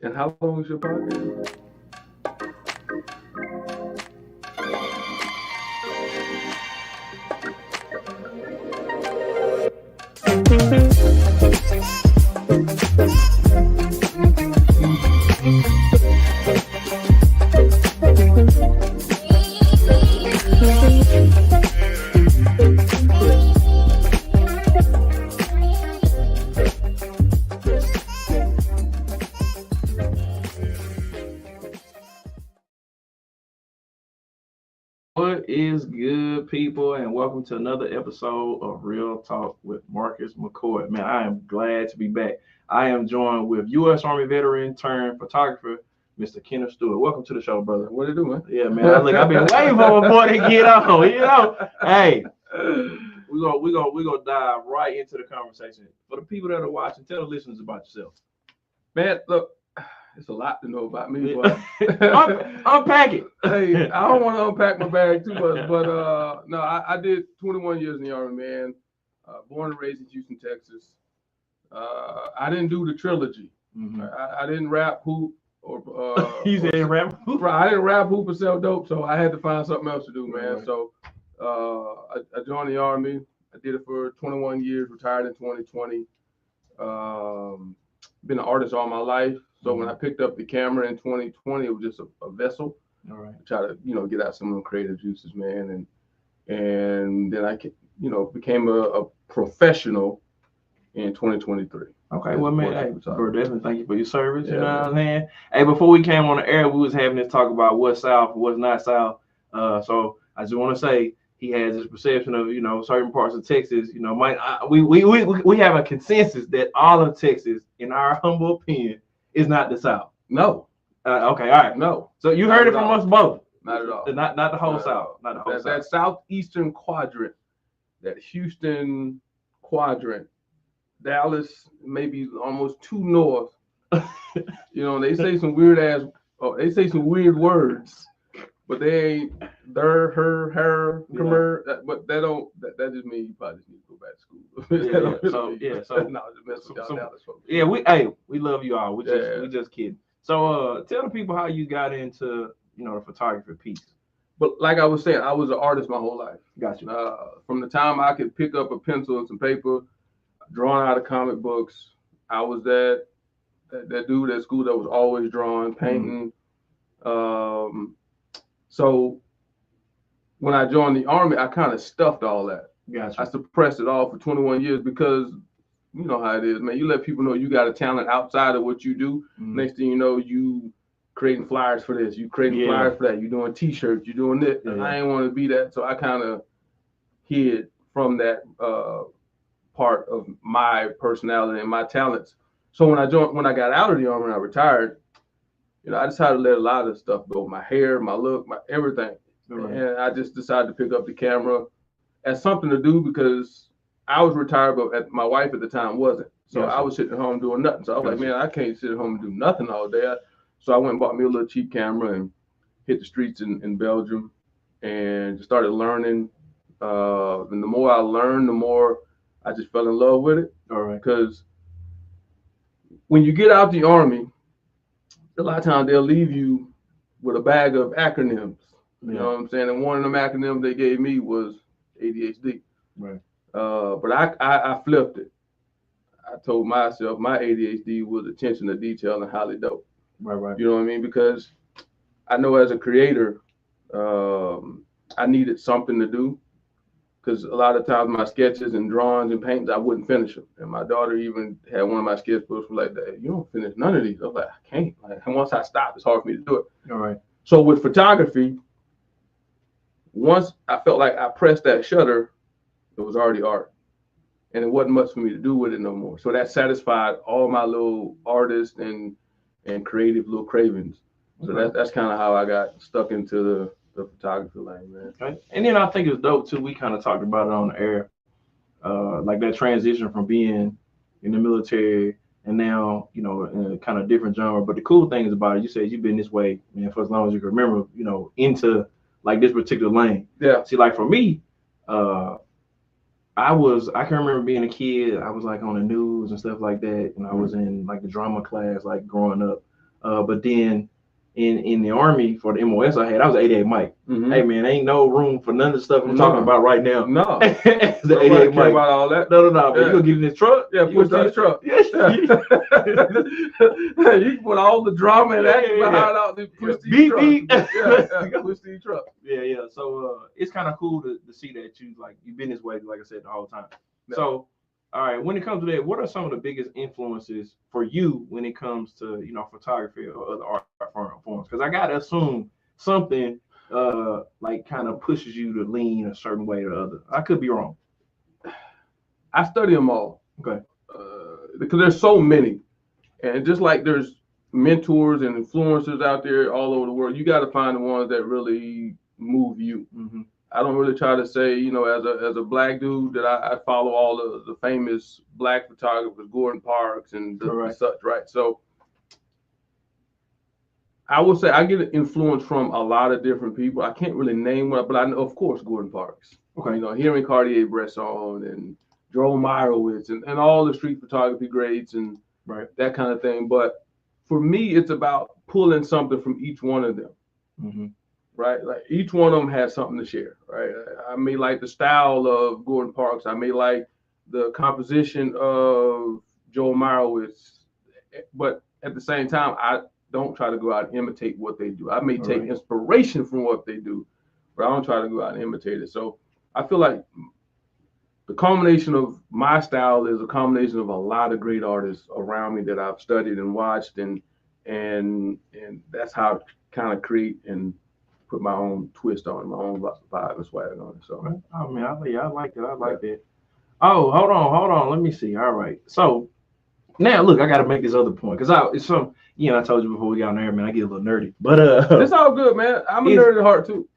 And how long is your podcast? What is good, people, and welcome to another episode of Real Talk with Marcus McCoy. Man, I am glad to be back. I am joined with U.S. Army veteran turned photographer, Mr. Kenneth Steward. Welcome to the show, brother. What are you doing? Yeah, man. I've been waiting for my boy to get on. Hey, we're gonna dive right into the conversation. For the people that are watching, tell the listeners about yourself. Man, look, it's a lot to know about me, but Unpack it. hey, I don't want to unpack my bag too much, but no, I did 21 years in the Army, man. Born and raised in Houston, Texas. I didn't do the trilogy. Mm-hmm. I didn't rap, hoop, or You said rap hoop? I didn't rap, hoop, or sell dope, so I had to find something else to do, man. Right. So I joined the Army. I did it for 21 years, retired in 2020. Been an artist all my life. So when I picked up the camera in 2020, it was just a vessel. All right. To try to, get out some of the creative juices, man. And then I, became a professional in 2023. Okay, well, man, hey, bro, definitely thank you for your service. Yeah, you know what I'm saying? Hey, before we came on the air, we was having this talk about what's South, what's not South. So I just want to say he has this perception of, certain parts of Texas, we have a consensus that all of Texas, in our humble opinion, is not the South. No. Okay, all right. No. So you heard it from us both. Not at all. Not the whole South. Not the whole South. That southeastern quadrant, that Houston quadrant, Dallas, maybe almost too north. They say some they say some weird words, but they ain't their, her, but that just means you probably just need to go back to school. So no, just mess with y'all Dallas folks. Yeah, we love you all. We just kidding. So tell the people how you got into, the photography piece. But like I was saying, I was an artist my whole life. Gotcha. From the time I could pick up a pencil and some paper, drawing out of comic books, I was that dude at school that was always drawing, painting. So when I joined the Army, I kind of stuffed all that. Gotcha. I suppressed it all for 21 years because you know how it is, man. You let people know you got a talent outside of what you do. Next thing you know, you creating flyers for this, you creating flyers for that, you doing T-shirts, you doing this. And I ain't want to be that, so I kind of hid from that part of my personality and my talents. So when I got out of the Army and I retired, I decided to let a lot of stuff go. My hair, my look, my everything. Right. And I just decided to pick up the camera as something to do because I was retired, but my wife at the time wasn't. So I was sitting at home doing nothing. So I was like, man, I can't sit at home and do nothing all day. So I went and bought me a little cheap camera and hit the streets in Belgium and just started learning. And the more I learned, the more I just fell in love with it. All right. Because when you get out the Army, a lot of times they'll leave you with a bag of acronyms. You know what I'm saying? And one of them acronyms they gave me was ADHD. Right. But I flipped it. I told myself my ADHD was attention to detail and highly dope. Right. You know what I mean? Because I know as a creator, I needed something to do. Because a lot of times my sketches and drawings and paintings, I wouldn't finish them. And my daughter even had one of my sketchbooks like that. You don't finish none of these. I was like, I can't. And once I stop, it's hard for me to do it. All right. So with photography, once I felt like I pressed that shutter, it was already art. And it wasn't much for me to do with it no more. So that satisfied all my little artist and creative little cravings. So that's kind of how I got stuck into the photography lane, man. Okay. And then I think it's dope too. We kind of talked about it on the air, like that transition from being in the military and now, in a kind of different genre. But the cool thing is about it, you said you've been this way, man, for as long as you can remember, into like this particular lane. Yeah. See, like for me, I can remember being a kid. I was like on the news and stuff like that, and I was in like the drama class, like growing up. But then in the Army for the MOS I had, I was an 88 mic. Hey man, ain't no room for none of the stuff I'm talking about right now. No, the 88 mic. About all that. No, man. You gonna get in this truck? Yeah, push this truck. Yeah. You can put all the drama and action behind all the push these trucks. Push these trucks. Yeah. So it's kind of cool to see that you've been this way, like I said, the whole time. Yeah. So all right, when it comes to that, what are some of the biggest influences for you when it comes to photography or other art forms? Because I gotta assume something like kind of pushes you to lean a certain way or other. I could be wrong. I study them all. Okay. Because there's so many, and just like there's mentors and influencers out there all over the world, you got to find the ones that really move you. Mm-hmm. I don't really try to say, as a black dude that I follow all the famous black photographers, Gordon Parks and such, right? So I would say I get influence from a lot of different people. I can't really name one, but I know, of course, Gordon Parks. Okay. Hearing Cartier-Bresson and Joel Meyerowitz and all the street photography greats and that kind of thing. But for me, it's about pulling something from each one of them. Mm-hmm. Right, like each one of them has something to share. Right, I may like the style of Gordon Parks. I may like the composition of Joel Meyerowitz, but at the same time, I don't try to go out and imitate what they do. I may take inspiration from what they do, but I don't try to go out and imitate it. So I feel like the culmination of my style is a combination of a lot of great artists around me that I've studied and watched, and that's how I kind of create and put my own twist on, my own vibe and swag on it. So, I mean, I like it. I like that. Oh, hold on. Let me see. All right. So now, look, I got to make this other point because I told you before we got on there, man, I get a little nerdy, but it's all good, man. I'm a nerd at heart too.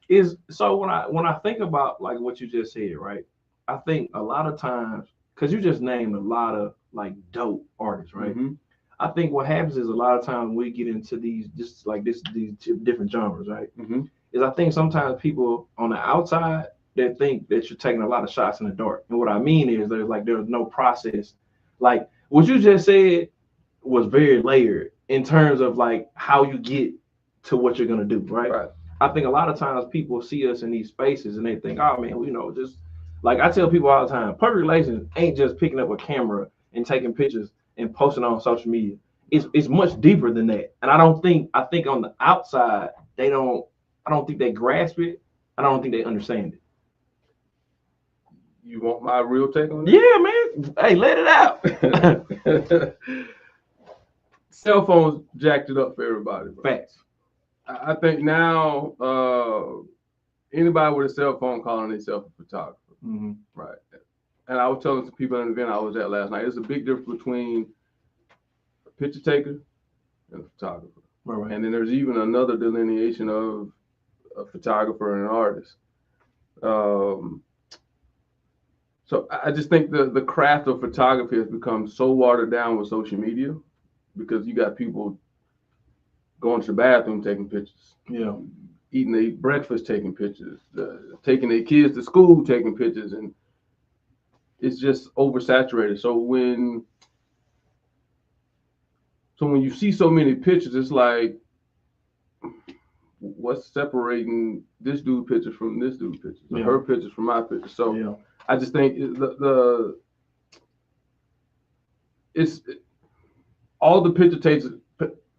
So when I think about like what you just said, right? I think a lot of times because you just named a lot of like dope artists, right? Mm-hmm. I think what happens is a lot of times we get into these different genres, right? Mm-hmm. Is I think sometimes people on the outside they think that you're taking a lot of shots in the dark, and what I mean is there's no process. Like what you just said was very layered in terms of like how you get to what you're gonna do, right? I think a lot of times people see us in these spaces and they think, oh man, just like I tell people all the time, public relations ain't just picking up a camera and taking pictures and posting on social media. It's much deeper than that. And I think on the outside, I don't think they grasp it. I don't think they understand it. You want my real take on it? Yeah, man. Hey, let it out. Cell phones jacked it up for everybody. Bro. Facts. I think now anybody with a cell phone calling themselves a photographer. Mm-hmm. Right. And I was telling some people in the event I was at last night, there's a big difference between a picture taker and a photographer. Right. And then there's even another delineation of a photographer and an artist. So I just think the craft of photography has become so watered down with social media because you got people going to the bathroom taking pictures. Yeah. Eating their breakfast taking pictures, taking their kids to school taking pictures, and it's just oversaturated. So when you see so many pictures, it's like, what's separating this dude pictures from this dude pictures, or her pictures from my pictures? So I just think all the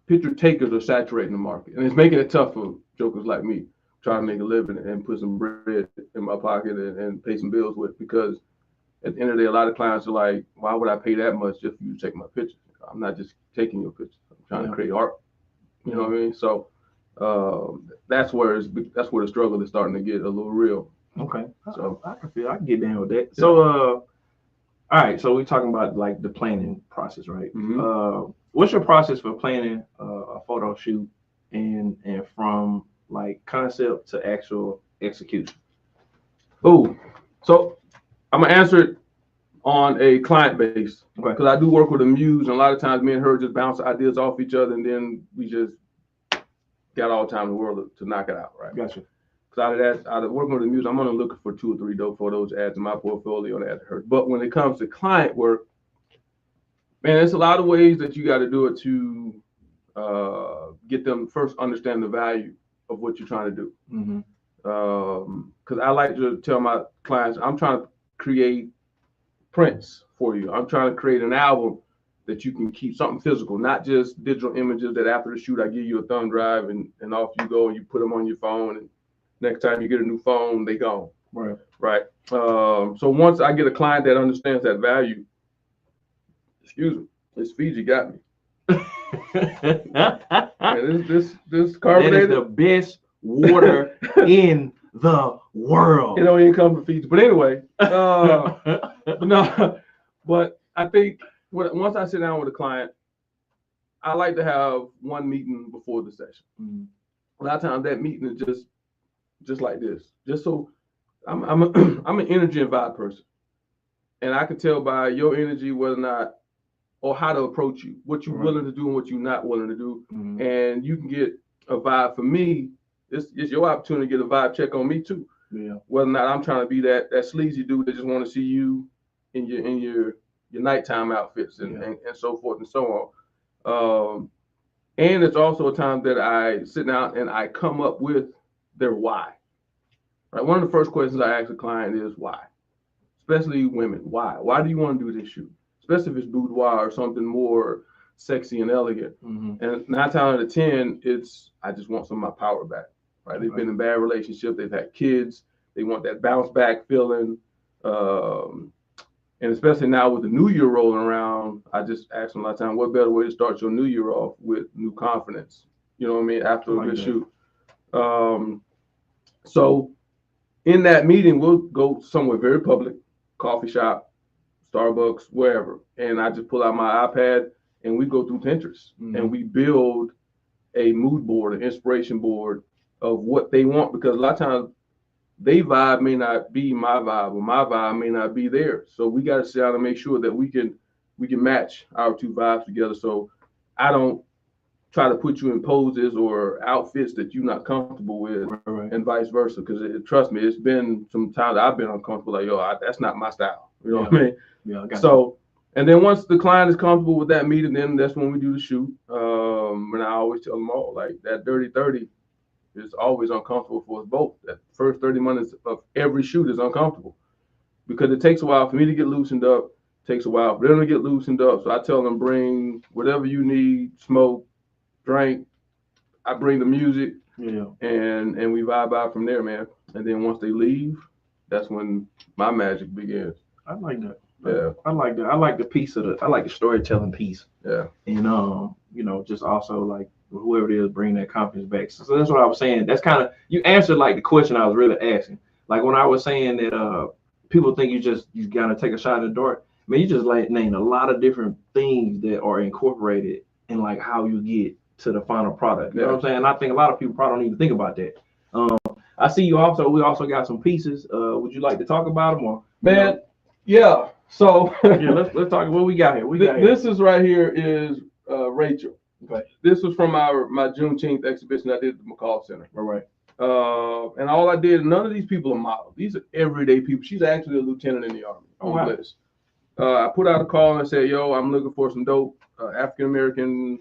picture takers are saturating the market, and it's making it tough for jokers like me trying to make a living and put some bread in my pocket and pay some bills with, because at the end of the day, a lot of clients are like, why would I pay that much just for you to take my picture? I'm not just taking your picture. I'm trying to create art. You know what I mean? So that's where the struggle is starting to get a little real. Okay. So I can get down with that. So all right, so we're talking about like the planning process, right? Mm-hmm. What's your process for planning a photo shoot and from like concept to actual execution? Oh, so I'm gonna answer it on a client base, because I do work with a muse, and a lot of times me and her just bounce ideas off each other, and then we just got all the time in the world to knock it out, right? Gotcha. Because out of working with a muse, I'm only looking for 2 or 3 dope photos to add to my portfolio and add to hers. But when it comes to client work, man, there's a lot of ways that you got to do it to get them first understand the value of what you're trying to do. Mm-hmm. Because I like to tell my clients, I'm trying to create prints for you. I'm trying to create an album that you can keep, something physical, not just digital images that after the shoot I give you a thumb drive and off you go and you put them on your phone, and next time you get a new phone, they gone. Right. So once I get a client that understands that value, excuse me, this Fiji got me. Man, this carbonated, that is the best water in the world. It don't even come from Fiji. But anyway, but I think once I sit down with a client, I like to have one meeting before the session. Mm-hmm. A lot of times that meeting is just like this. Just so I'm an energy and vibe person, and I can tell by your energy whether or not, or how to approach you, what you're willing to do and what you're not willing to do. Mm-hmm. And you can get a vibe. For me, it's your opportunity to get a vibe check on me too. Yeah. Whether or not I'm trying to be that sleazy dude that just want to see you in your nighttime outfits and so forth and so on. And it's also a time that I sit down and I come up with their why. Right. One of the first questions I ask a client is why, especially women. Why? Why do you want to do this shoot? Especially if it's boudoir or something more sexy and elegant. Mm-hmm. And 9 times out of 10, it's I just want some of my power back. Right? They've been in bad relationships. They've had kids. They want that bounce back feeling. And especially now with the new year rolling around, I just ask them a lot of time, what better way to start your new year off with new confidence? You know what I mean? After a good shoot. So in that meeting, we'll go somewhere very public, coffee shop, Starbucks, wherever. And I just pull out my iPad and we go through Pinterest and we build a mood board, an inspiration board of what they want, because a lot of times they vibe may not be my vibe or my vibe may not be theirs. So we got to sit down and make sure that we can match our two vibes together. So I don't try to put you in poses or outfits that you're not comfortable with, and vice versa. Because trust me, it's been some times I've been uncomfortable. Like, that's not my style. You know what I mean? Yeah. So, and then once the client is comfortable with that meeting, then that's when we do the shoot. And I always tell them all, like, that dirty 30 is always uncomfortable for us both. That first 30 minutes of every shoot is uncomfortable because it takes a while for me to get loosened up. It takes a while for them to get loosened up. So I tell them, bring whatever you need, smoke, drink. I bring the music, and we vibe out from there, man. And then once they leave, that's when my magic begins. I like that. Yeah, I like that. I like the piece I like the storytelling piece. Yeah, and just also like whoever it is, bring that confidence back. So that's what I was saying. That's kind of, you answered like the question I was really asking. Like when I was saying that people think you gotta take a shot in the dark. I mean, you just like named a lot of different things that are incorporated in like how you get to the final product. You know what I'm saying? And I think a lot of people probably don't even think about that. I see we also got some pieces. Would you like to talk about them or? Man, yeah. So let's talk. What we got here? This is right here is Rachel. Okay. This was from my Juneteenth exhibition I did at the McCall Center. All right. And all I did, none of these people are models. These are everyday people. She's actually a lieutenant in the Army. Oh, wow. I put out a call and said, yo, I'm looking for some dope African-American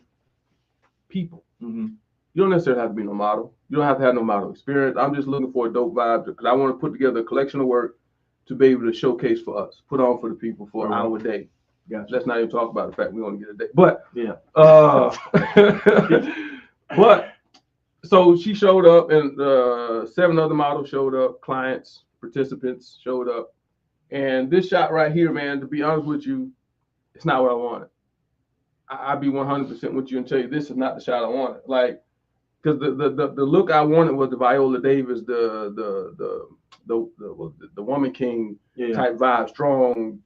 people. Mm-hmm. You don't necessarily have to be no model. You don't have to have no model experience. I'm just looking for a dope vibe because I want to put together a collection of work to be able to showcase for us, put on for the people for our day. Gotcha. Let's not even talk about the fact we only get a day. But yeah. But so she showed up, and 7 other models showed up, clients, participants showed up. And this shot right here, man, to be honest with you, it's not what I wanted. I'll be 100% with you and tell you this is not the shot I wanted. Like, because the look I wanted was the Viola Davis, the woman king type vibe, strong,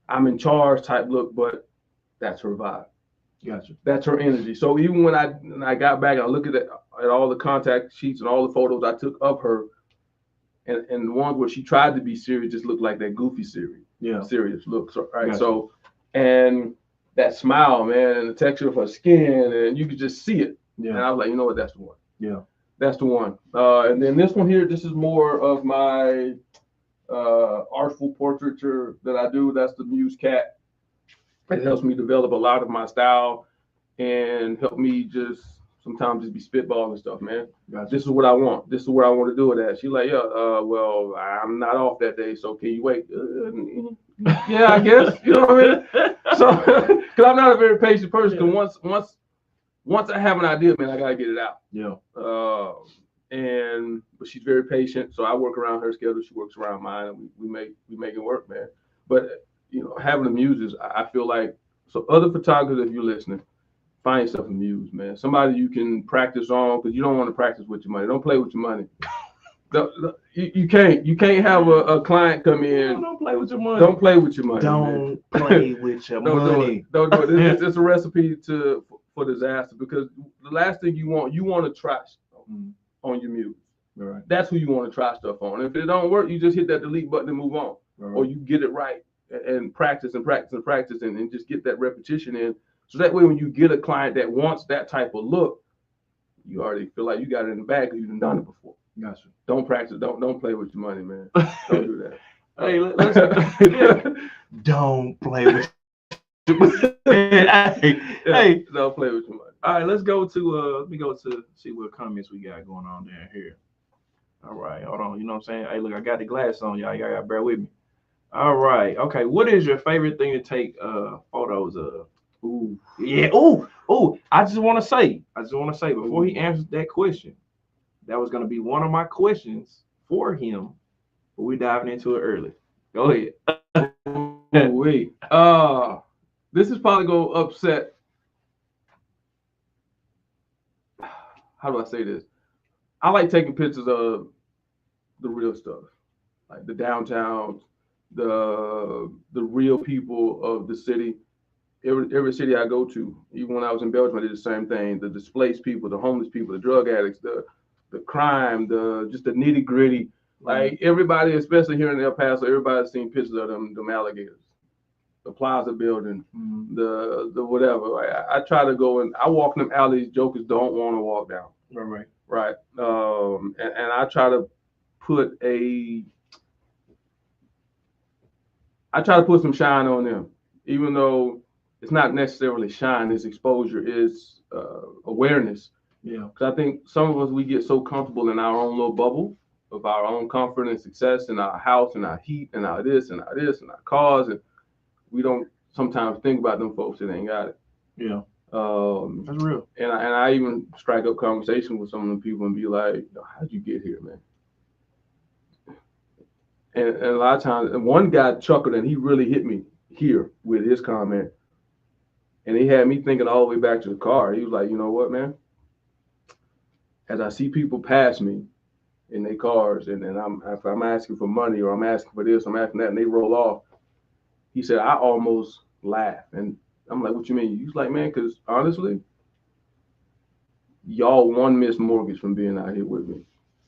I'm in charge type look, but that's her vibe. Gotcha. That's her energy. So even when I got back, I looked at all the contact sheets and all the photos I took of her, and the ones where she tried to be serious just looked like that goofy serious look. So, right. Gotcha. So, and that smile, man, and the texture of her skin, and you could just see it. Yeah. And I was like, you know what, that's the one. Yeah. That's the one. And then this one here, this is more of my artful portraiture that I do. That's the Muse cat. It helps me develop a lot of my style and help me just sometimes just be spitballing stuff, man. Gotcha. This is what I want. This is where I want to do it at. She's like, yeah, well, I'm not off that day, so can you wait? Yeah, I guess. You know what I mean? So, because I'm not a very patient person. Yeah. Once I have an idea, man, I gotta get it out. Yeah. But she's very patient, so I work around her schedule. She works around mine, and we make it work, man. But having the muses, I feel like, so other photographers, if you're listening, find yourself a muse, man. Somebody you can practice on, because you don't want to practice with your money. Don't play with your money. You can't have a client come in. Don't play with your money. Don't play with your money. Don't play with your money. Don't do it. It's a recipe for disaster, because the last thing you want to try on your muse. Right. That's who you want to try stuff on. If it don't work, you just hit that delete button and move on. Right. Or you get it right and practice and just get that repetition in. So that way, when you get a client that wants that type of look, you already feel like you got it in the bag because you've done it before. Gotcha. Don't practice. Don't play with your money, man. Don't do that. Hey, don't play with your money. Hey, don't play with your money. All right, let's go to see what comments we got going on down here. All right, hold on. You know what I'm saying? Hey, look, I got the glass on, y'all. Y'all gotta bear with me. All right. Okay. What is your favorite thing to take photos of? Ooh. Yeah. Ooh. I just want to say before he answers that question, that was gonna be one of my questions for him, but we're diving into it early. Go ahead. Wait. This is probably gonna upset. How do I say this? I like taking pictures of the real stuff, like the downtowns, the real people of the city. Every city I go to, even when I was in Belgium, I did the same thing. The displaced people, the homeless people, the drug addicts, the crime, just the nitty gritty. Like everybody, especially here in El Paso, everybody's seen pictures of them alligators, the Plaza building, the whatever. I try to go and I walk in them alleys jokers don't want to walk down. Right. And I try to put some shine on them, even though it's not necessarily shine. It's exposure. It's awareness. Yeah. Because I think some of us, we get so comfortable in our own little bubble of our own comfort and success in our house and our heat and our this and our cars, and we don't sometimes think about them folks that ain't got it. Yeah. That's real. And I even strike up conversation with some of the people and be like, how'd you get here, man? And a lot of times, and one guy chuckled and he really hit me here with his comment. And he had me thinking all the way back to the car. He was like, you know what, man? As I see people pass me in their cars, and then if I'm asking for money or I'm asking for this, I'm asking that, and they roll off, he said, I almost laugh. And I'm like, what you mean? He's like, man, because honestly, y'all one missed mortgage from being out here with me.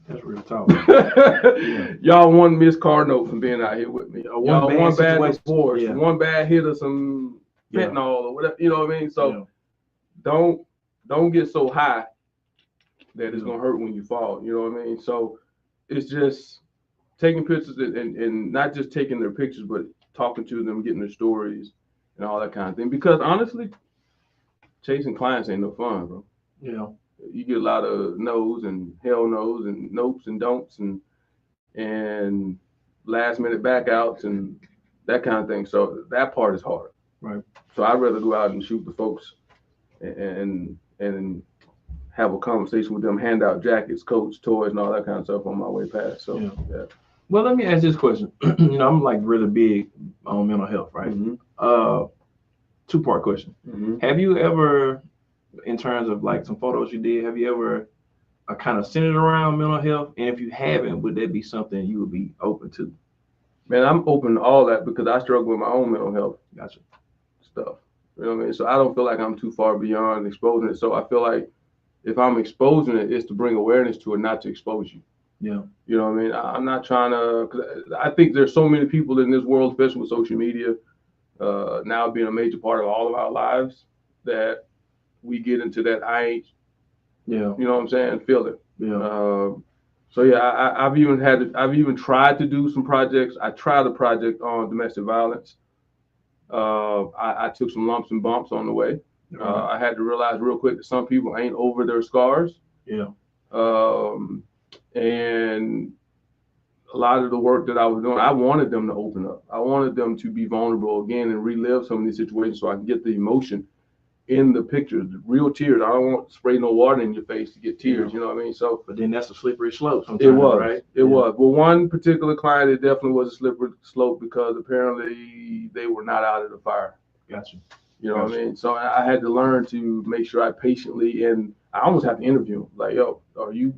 That's real talk. Yeah. Y'all one missed car note from being out here with me. Y'all one bad divorce, one bad hit or some fentanyl or whatever. You know what I mean? So don't get so high that it's gonna hurt when you fall. You know what I mean? So it's just taking pictures and not just taking their pictures, but talking to them, getting their stories and all that kind of thing. Because honestly, chasing clients ain't no fun, bro. Yeah. You get a lot of no's and hell no's and nopes and don'ts and last minute backouts and that kind of thing. So that part is hard. Right. So I'd rather go out and shoot the folks and have a conversation with them, hand out jackets, coats, toys, and all that kind of stuff on my way past. So yeah. Well, let me ask this question. I'm like really big on mental health, right? Mm-hmm. Two-part question. Mm-hmm. Have you ever, in terms of like some photos you did, have you ever kind of centered around mental health? And if you haven't, would that be something you would be open to? Man, I'm open to all that because I struggle with my own mental health stuff. You know what I mean? So I don't feel like I'm too far beyond exposing it. So I feel like if I'm exposing it, it's to bring awareness to it, not to expose you. Yeah. You know what I mean? I'm not trying to, cause I think there's so many people in this world, especially with social media, now being a major part of all of our lives, that we get into that you know what I'm saying, feel it. Yeah. So yeah, I've even tried to do some projects. I tried a project on domestic violence. I took some lumps and bumps on the way. I had to realize real quick that some people ain't over their scars. Yeah. And a lot of the work that I was doing, I wanted them to open up. I wanted them to be vulnerable again and relive some of these situations so I can get the emotion in the pictures, the real tears. I don't want to spray no water in your face to get tears, you know what I mean? So, but then that's a slippery slope sometimes, it was, right? It was. Well, one particular client, it definitely was a slippery slope because apparently they were not out of the fire. Gotcha. You know what I mean? So I had to learn to make sure I patiently, and I almost have to interview them. Like, yo, are you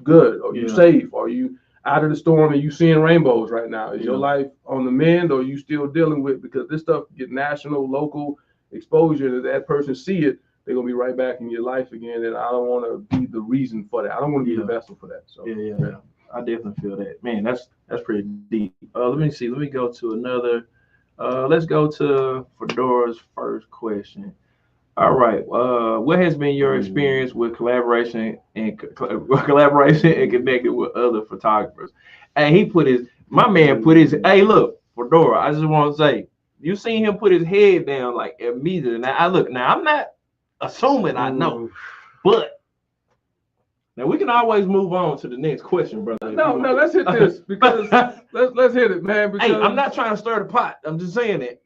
good? Are you safe? Are you out of the storm and you seeing rainbows right now? Is your life on the mend, or are you still dealing with, because this stuff get national, local exposure, and if that person see it, they're gonna be right back in your life again. And I don't want to be the reason for that. I don't want to be the vessel for that. So yeah. I definitely feel that. Man, that's pretty deep. Let me see. Let me go to another. Let's go to Fedora's first question. All right. What has been your experience with collaboration and connected with other photographers? And my man put his. Hey, look, Fedora. I just want to say, you seen him put his head down like immediately. Now I'm not assuming I know, but now we can always move on to the next question, brother. No, let's hit this because let's hit it, man. Because hey, I'm not trying to stir the pot. I'm just saying it.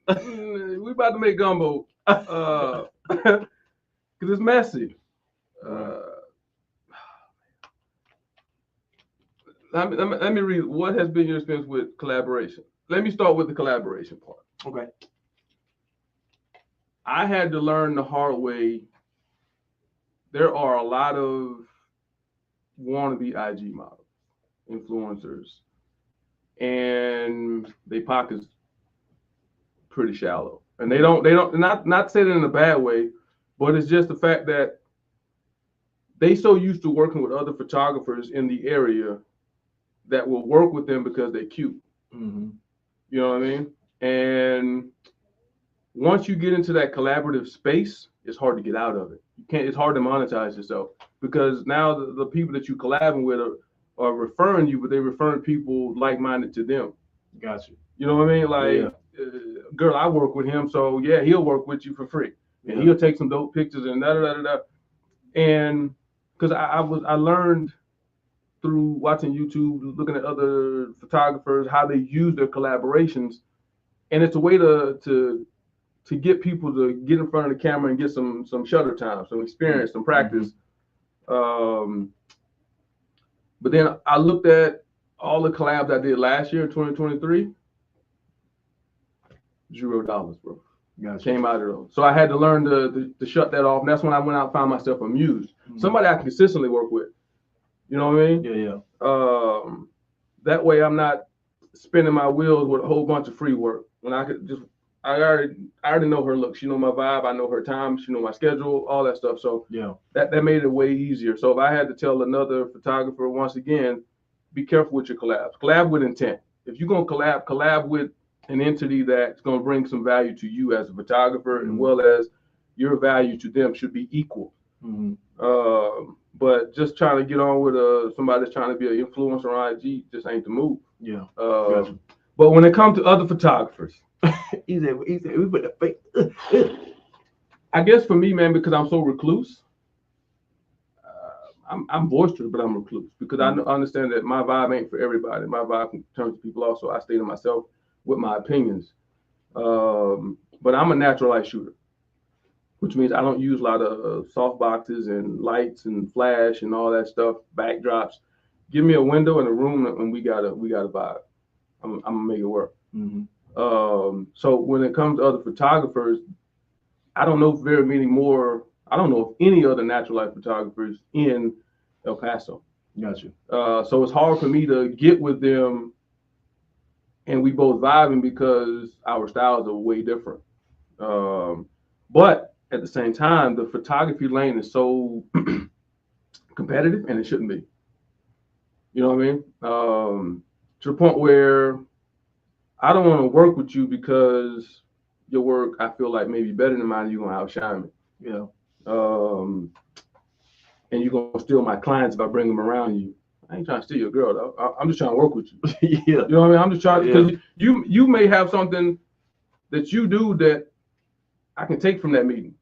We about to make gumbo. Because it's messy. Let me read. What has been your experience with collaboration? Let me start with the collaboration part. Okay. I had to learn the hard way. There are a lot of wannabe IG models, influencers, and they pockets pretty shallow. And they don't not say it in a bad way, but it's just the fact that they so used to working with other photographers in the area that will work with them because they're cute. Mm-hmm. You know what I mean? And once you get into that collaborative space, it's hard to get out of it. It's hard to monetize yourself because now the people that you collabing with are referring you, but they're referring people like-minded to them. Gotcha. You know what I mean? Like, girl, I work with him, so yeah, he'll work with you for free, and he'll take some dope pictures and da. And because I learned through watching YouTube, looking at other photographers, how they use their collaborations, and it's a way to get people to get in front of the camera and get some shutter time, some experience, some practice. Mm-hmm. But then I looked at all the collabs I did last year in 2023. $0, bro. Gotcha. Came out of those. So I had to learn to shut that off. And that's when I went out and found myself amused. Mm-hmm. Somebody I can consistently work with. You know what I mean? Yeah. That way I'm not spinning my wheels with a whole bunch of free work. When I could just, I already know her look. She know my vibe. I know her time. She know my schedule, all that stuff. So that made it way easier. So if I had to tell another photographer, once again, be careful with your collabs. Collab with intent. If you're going to collab with an entity that's going to bring some value to you as a photographer, mm-hmm. as well as your value to them should be equal. Mm-hmm. But just trying to get on with somebody that's trying to be an influencer on IG just ain't the move. Yeah. Gotcha. But when it comes to other photographers, we put the face. I guess for me, man, because I'm so recluse, I'm boisterous, but I'm recluse because I understand that my vibe ain't for everybody. My vibe can turn to people also. I stay to myself with my opinions. But I'm a natural light shooter, which means I don't use a lot of soft boxes and lights and flash and all that stuff, backdrops. Give me a window and a room and we got a vibe. I'm gonna make it work. Mm-hmm. So when it comes to other photographers, I don't know very many more. I don't know of any other natural light photographers in El Paso. Gotcha. So it's hard for me to get with them and we both vibing because our styles are way different. But at the same time, the photography lane is so competitive and it shouldn't be. You know what I mean? To the point where I don't want to work with you because your work, I feel like maybe better than mine, you're going to outshine me. You know? And you're going to steal my clients if I bring them around you. I ain't trying to steal your girl, though. I'm just trying to work with you. Yeah. You know what I mean? I'm just trying to, because you may have something that you do that I can take from that meeting.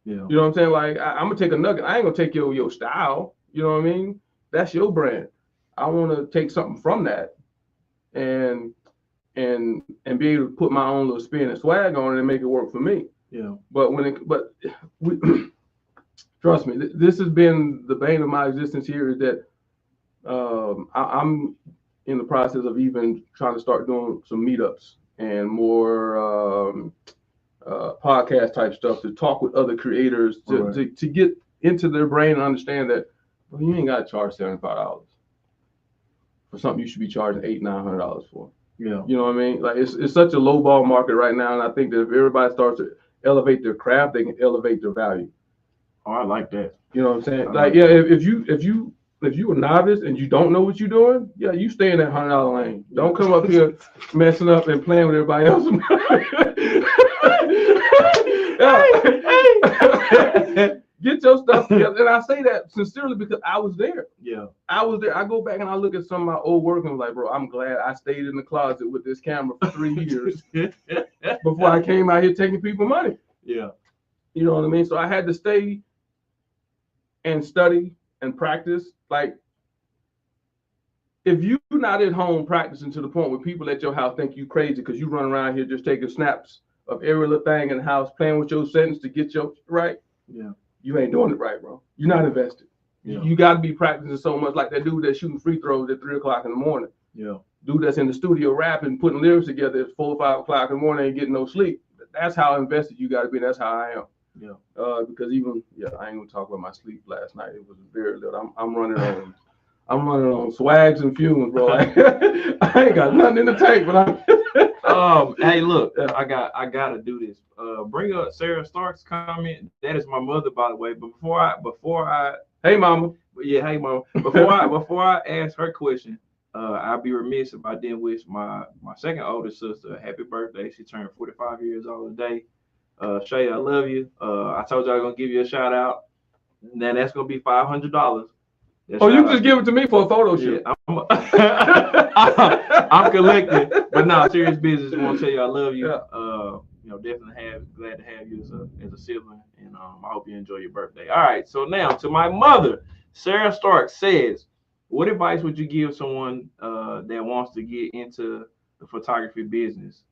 Yeah. You know what I'm saying? Like I'm gonna take a nugget. I ain't gonna take your style. You know what I mean? That's your brand. I want to take something from that and be able to put my own little spin and swag on it and make it work for me. Yeah. But trust me, this has been the bane of my existence here. Is that I'm in the process of even trying to start doing some meetups and more podcast type stuff to talk with other creators to get into their brain and understand that you ain't got to charge $75 for something you should be charging $800-900 for. Yeah. You know what I mean? Like it's such a low ball market right now, and I think that if everybody starts to elevate their craft, they can elevate their value. Oh, I like that. You know what I'm saying? If you a novice and you don't know what you're doing, yeah, you stay in that $100 lane. Don't come up here messing up and playing with everybody else. Get your stuff together. And I say that sincerely because I was there. Yeah. I was there. I go back and I look at some of my old work and I'm like, bro, I'm glad I stayed in the closet with this camera for 3 years before I came out here taking people money. Yeah. You know what I mean? So I had to stay and study and practice. Like, if you're not at home practicing to the point where people at your house think you crazy because you run around here just taking snaps of every little thing in the house, playing with your settings to get your right, you ain't doing it right, bro. You're not invested. Yeah. You got to be practicing so much, like that dude that's shooting free throws at 3 o'clock in the morning. Yeah. Dude that's in the studio rapping, putting lyrics together at 4 or 5 o'clock in the morning and getting no sleep. That's how invested you got to be. That's how I am. Yeah. Because I ain't gonna talk about my sleep last night. It was very little. I'm running on swags and fumes, bro. I ain't got nothing in the tank, but I'm. Hey, look, I gotta do this. Bring up Sarah Stark's comment. That is my mother, by the way. But before I, hey, mama. Yeah, hey, mama. Before I ask her question, I'd be remiss if I didn't wish my second oldest sister a happy birthday. She turned 45 years old today. Shay, I love you. I told you I was gonna give you a shout out. Now that's gonna be $500. You can just give it to me for a photo shoot. I'm collecting, but no, serious business. I want to tell you I love you. Yeah. Definitely glad to have you as a sibling, and I hope you enjoy your birthday. All right, so now to my mother, Sarah Stark says, what advice would you give someone that wants to get into the photography business?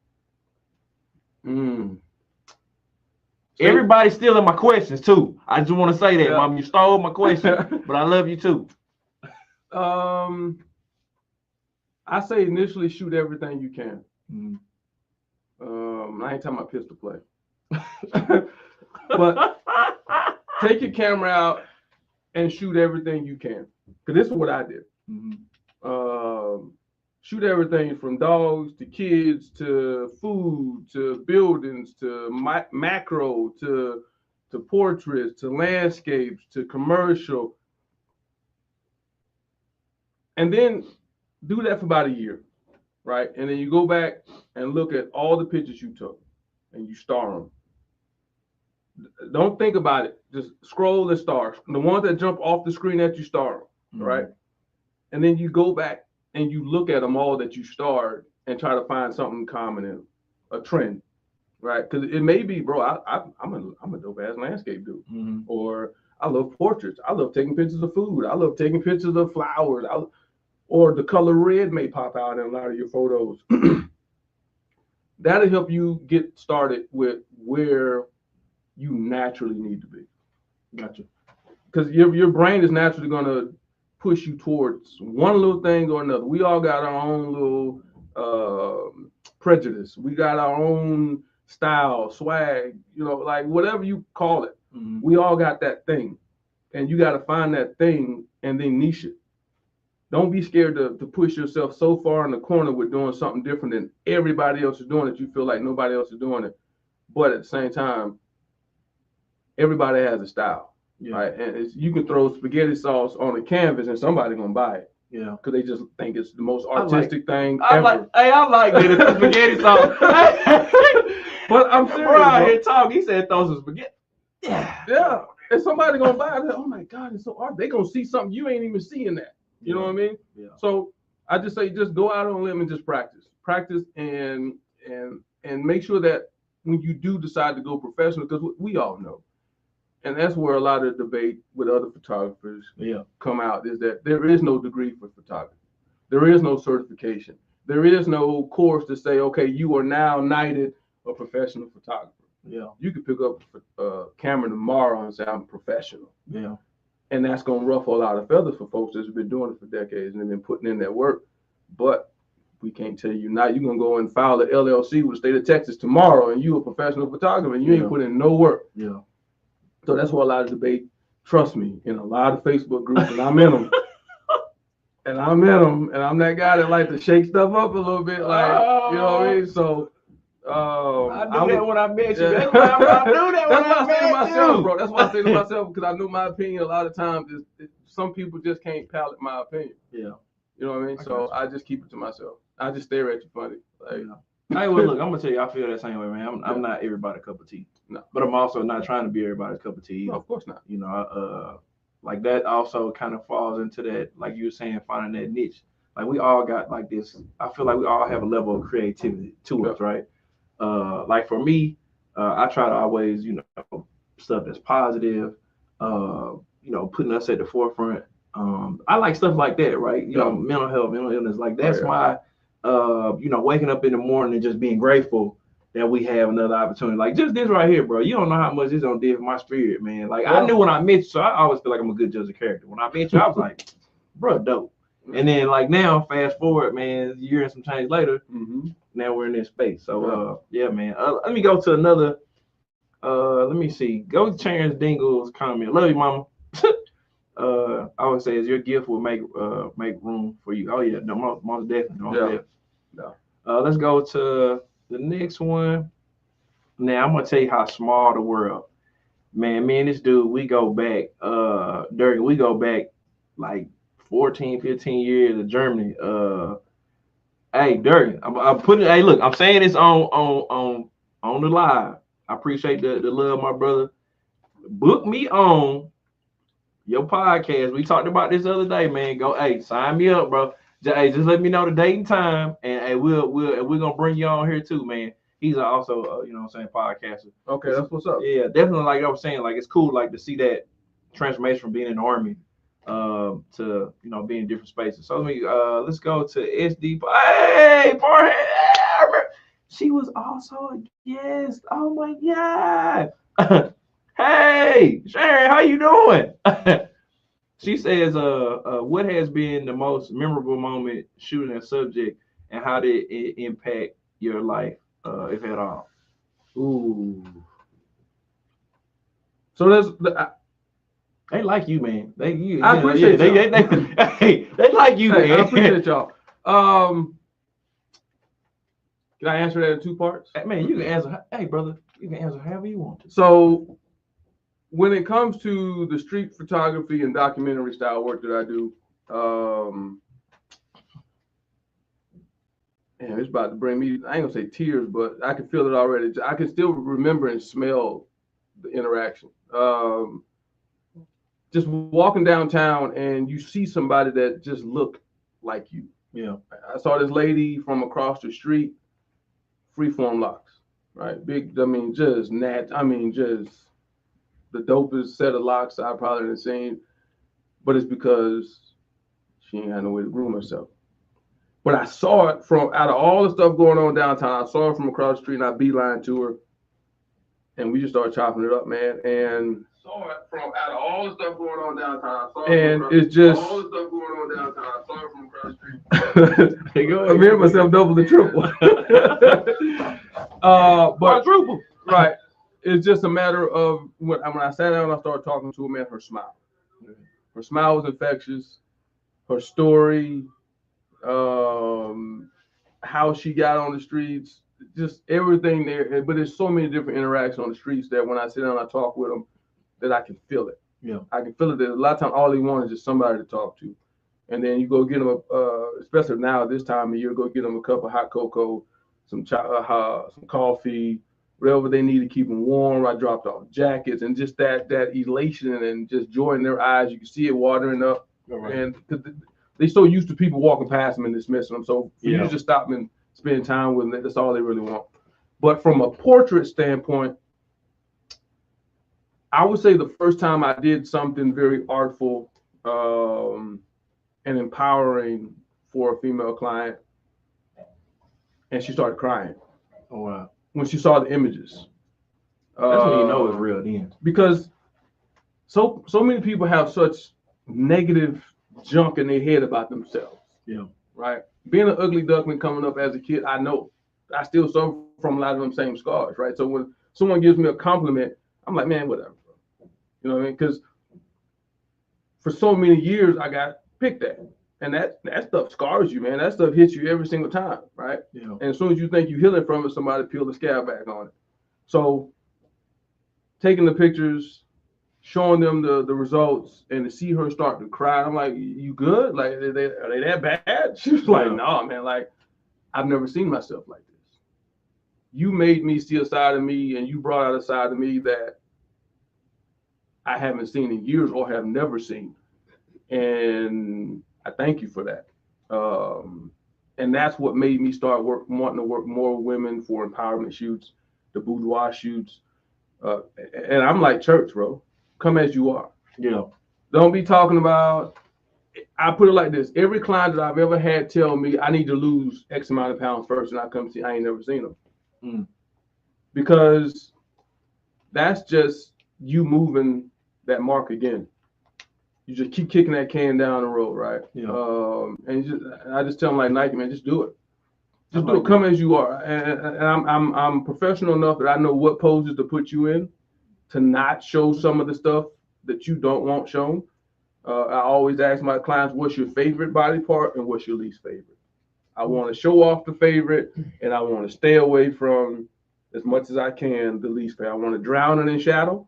Everybody's stealing my questions too. I just want to say that, Mom, you stole my question, but I love you too. I say initially shoot everything you can. I ain't talking about pistol play, but take your camera out and shoot everything you can. Cause this is what I did. Shoot everything from dogs to kids to food to buildings to macro to portraits to landscapes to commercial, and then do that for about a year, right? And then you go back and look at all the pictures you took and you star them. Don't think about it. Just scroll and star. The ones that jump off the screen that you star them, right? And then you go back and you look at them all that you starred and try to find something common in a trend, right? Because it may be, bro, I'm a dope ass landscape dude, or I love portraits. I love taking pictures of food. I love taking pictures of flowers. Or the color red may pop out in a lot of your photos. That'll help you get started with where you naturally need to be. Gotcha. Because your brain is naturally going to push you towards one little thing or another. We all got our own little prejudice. We got our own style, swag, like whatever you call it. We all got that thing. And you got to find that thing and then niche it. Don't be scared to push yourself so far in the corner with doing something different than everybody else is doing it. You feel like nobody else is doing it. But at the same time, everybody has a style, right? And you can throw spaghetti sauce on a canvas and somebody's going to buy it. Yeah. Because they just think it's the most artistic thing ever. I like that it's spaghetti sauce. But I'm serious. Bro, out here talking. He said throw some spaghetti. Yeah. And somebody's going to buy it. Oh my God, it's so art. They're going to see something you ain't even seeing that. You know what I mean? Yeah. So I just say, just go out on a limb and just practice and make sure that when you do decide to go professional, because we all know and that's where a lot of debate with other photographers come out, is that there is no degree for photography. There is no certification. There is no course to say, okay, you are now knighted a professional photographer. Yeah. You could pick up a camera tomorrow and say, I'm a professional. Yeah. And that's going to ruffle a lot of feathers for folks that's been doing it for decades and they've been putting in that work. But we can't tell you now. You're going to go and file an LLC with the state of Texas tomorrow and you're a professional photographer and you ain't put in no work. Yeah. So that's why a lot of debate, trust me, in a lot of Facebook groups, and I'm in them. And I'm that guy that like to shake stuff up a little bit, like, you know what I mean? So I knew that when I met you. That's why I knew that when I met say to myself, you. bro. That's why I say to myself, because I know my opinion a lot of times is some people just can't palate my opinion. Yeah. You know what I mean? So I just keep it to myself. I just stare at you funny. Like, hey, well, look, I'm gonna tell you, I feel that same way, man. I'm not everybody's cup of tea. No. But I'm also not trying to be everybody's cup of tea either. No, of course not. You know, like that also kind of falls into that, like you were saying, finding that niche. Like we all got like this. I feel like we all have a level of creativity to us, right? Like for me, I try to always, you know, stuff that's positive. You know, putting us at the forefront. I like stuff like that, right? You know, mental health, mental illness. Like that's my, you know, waking up in the morning and just being grateful that we have another opportunity. Like just this right here, bro. You don't know how much this gonna do for my spirit, man. Like I knew when I met you, so I always feel like I'm a good judge of character. When I met you, I was like, bro, dope. And then like now, fast forward, man, a year and some change later, now we're in this space. So yeah, man. Let me go to another. Let me see. Go to Terrence Dingle's comment. Love you, mama. I would say is your gift will make room for you. Oh yeah, no, most definitely. Let's go to the next one. Now I'm gonna tell you how small the world. Man, me and this dude, we go back, Durgan, we go back like 14, 15 years to Germany. Hey, Durgan, I'm putting. Hey, look, I'm saying this on the live. I appreciate the love, my brother. Book me on your podcast. We talked about this the other day, man. Go, hey, sign me up, bro. Just let me know the date and time, and hey, we're gonna bring you on here too, man. He's also, you know what I'm saying, podcaster. Okay, that's what's up. Yeah, definitely. Like I was saying, like it's cool, like to see that transformation from being in the army to, you know, being in different spaces. So let's go to SD. Hey, she was also a guest. Oh my god. Hey, Sharon, how you doing? She says, what has been the most memorable moment shooting a subject, and how did it impact your life, if at all? Ooh. So they like you, man. I appreciate y'all. They like you, man. I appreciate y'all. Can I answer that in two parts? Man, you can answer. Hey, brother, you can answer however you want to. So, when it comes to the street photography and documentary style work that I do, and it's about to bring me, I ain't gonna say tears, but I can feel it already. I can still remember and smell the interaction. Just walking downtown and you see somebody that just look like you. Yeah. I saw this lady from across the street, freeform locks, right? Big, just the dopest set of locks I probably have seen, but it's because she ain't had no way to groom herself. But I saw it from out of all the stuff going on downtown. I saw it from across the street, and I beeline to her, and we just started chopping it up, man. And saw it from out of all the stuff going on downtown. It's just all the stuff going on downtown. I saw it from across the street. I made myself double the triple. But triple, right. It's just a matter of when I sat down and I started talking to her, man, her smile. Her smile was infectious. Her story, how she got on the streets, just everything there. But there's so many different interactions on the streets that when I sit down and I talk with them, that I can feel it. Yeah, I can feel it. That a lot of times all they want is just somebody to talk to. And then you go get them, especially now this time of year, go get them a cup of hot cocoa, some coffee, whatever they need to keep them warm. I dropped off jackets, and just that elation and just joy in their eyes. You can see it watering up. Right. And they're so used to people walking past them and dismissing them. So for you to just stop and spend time with them, that's all they really want. But from a portrait standpoint, I would say the first time I did something very artful and empowering for a female client, and she started crying. Oh wow! When she saw the images. That's when you know it's real then. Because so many people have such negative junk in their head about themselves. Yeah. Right. Being an ugly duckling coming up as a kid, I know I still suffer from a lot of them same scars. Right. So when someone gives me a compliment, I'm like, man, whatever. You know what I mean? Because for so many years I got picked at. And that stuff scars you, man. That stuff hits you every single time, right? Yeah. And as soon as you think you're healing from it, somebody peels the scab back on it. So taking the pictures, showing them the results, and to see her start to cry, I'm like, you good? Like, are they that bad? She was like, no, man. Like, I've never seen myself like this. You made me see a side of me, and you brought out a side of me that I haven't seen in years or have never seen. And I thank you for that. And that's what made me start wanting to work more with women for empowerment shoots, the boudoir shoots. And I'm like church, bro. Come as you are. Yeah. Don't be talking about, I put it like this. Every client that I've ever had tell me I need to lose X amount of pounds first and I come see, I ain't never seen them. Because that's just you moving that mark again. You just keep kicking that can down the road, right? Yeah. And I just tell them like Nike, man, just do it. Just do it. Come as you are. And I'm professional enough that I know what poses to put you in to not show some of the stuff that you don't want shown. I always ask my clients, what's your favorite body part and what's your least favorite? I want to show off the favorite and I want to stay away from, as much as I can, the least favorite. I want to drown it in shadow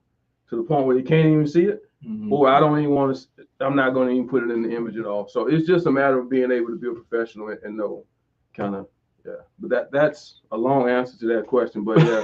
to the point where you can't even see it. Or I don't even want to, I'm not going to even put it in the image at all. So it's just a matter of being able to be a professional and know kind of, yeah. But that's a long answer to that question. But yeah,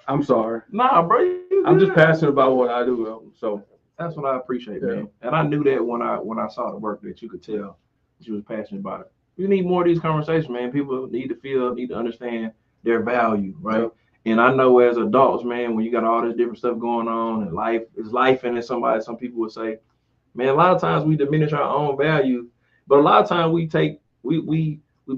I'm sorry. Nah, bro. I'm just passionate about what I do. So that's what I appreciate, man. And I knew that when I saw the work that you could tell that you was passionate about it. We need more of these conversations, man. People need to understand their value, right? Yeah. And I know as adults, man, when you got all this different stuff going on and life is life, and then some people would say, man, a lot of times we diminish our own value, but a lot of times we